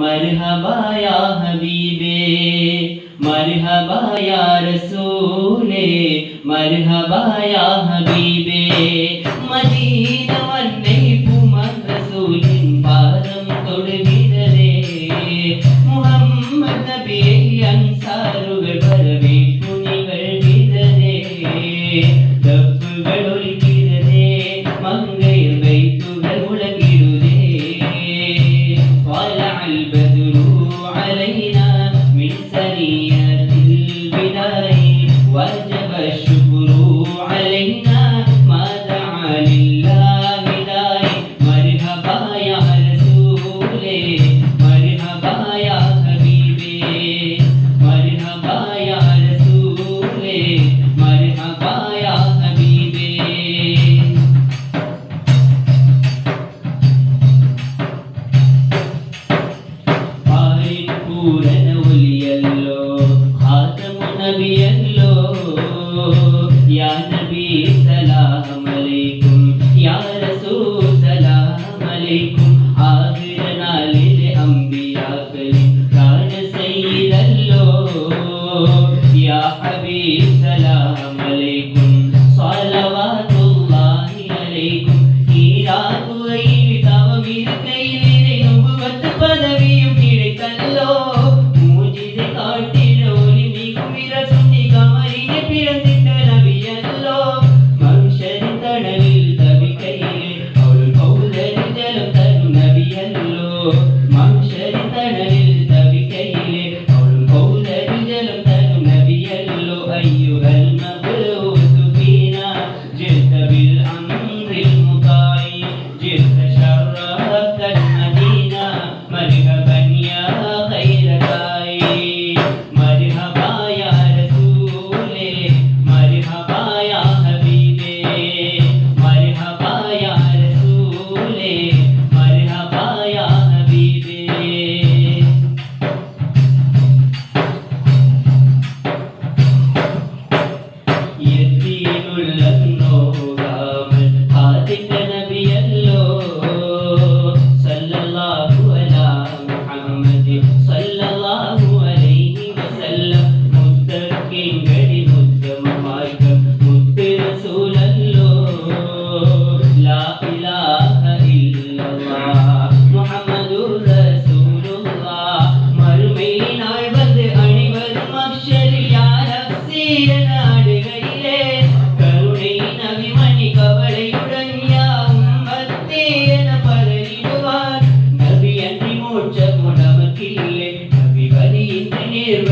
मरहबा या हबीबे मरहबा या रसूले मरहबा या हबीबे मदीന വന്നേ പൂമാൻ റസൂലിൻ പാദം തൊടുവിതരേ മുഹമ്മദ് നബിയെ അൻസാറുകൾ വരവേൽപ്പു നികഴ്വിതരേ ദഫ്ഫുകൾ ഒലിക്കിതരേ മങ്കയിൽ ബൈത്തുകൾ മുഴങ്ങിടുതേ طلع البدر علينا من ثنيات البداء وجب الشكر علينا ما دعا لله داعي مرحبا يا رسولي مرحبا يا حبيبي مرحبا يا رسولي مرحبا يا حبيبي പൂരന ഒലിയല്ലോ ഖാതമു നബിയല്ലോ യാ നബി സലാം അലൈക്കും യാ റസൂൽ സലാം അലൈക്കും ആഖിറ നാളിലെ അംബിയാക്കളിൽ കാന സയ്യിദല്ലോ യാ ഹബീബ് സലാം അലൈക്കും സ്വലവാതുല്ലാഹി അലൈക്കും ഈരാകുവയിൽ തവമിരുക്കയിലെ നുബുവത്ത് പദവിയും கிடைத்தல்லோ மூஜிஸை காட்டின ஒளிமிகும் விரசுண்டி கமரினை பிறந்திட்ட நபியல்லோ மனுஷரின் தடலில் தவிக்கையிலே அவள் கௌதரின் ஜலம் தரும் நபியல்லோ மனுஷரின் தடலில் தவிக்கையிலே அவள் கௌதரின் ஜலம் தரும் நபியல்லோ ஐயுகல் மபூஸ் ஃபீனா ஜித்த பில் அம்ரில் முதாய் ஜித்த ஷர்ரஃத المدينة مرحبا يا خير داعي مرحبا يا رسولي مرحبا يا حبيبي مرحبا يا رسولي مرحبا يا حبيبي യത്തീമുള്ളന്നോ കാമൽ ഹാദിക നബിയല്ലോ സല്ലല്ലാഹു അലാ മുഹമ്മദ് സല്ലല്ലാഹു അലൈഹി വസല്ലം മുത്തഖീൻകളിൽ ഉത്തമമാർഗം മുത്ത് റസൂലല്ലോ ലാ ഇലാഹ ഇല്ലല്ലാഹ് മുഹമ്മദുർ റസൂലുള്ളാഹ് മറുമൈ നാൾ വന്ന് അണിവരും അക്ഷരിൽ യാ നഫ്സി എന്ന ആടുകയിലെ കരുണை നബിമണി കവളയുടൻ യാ ഉമ്മത്തി എന്ന പരലിടുവാൻ നബി അന്തി മോക്ഷമുടമക്കില്ലേ നബി വരിയിന്റെ നേർവ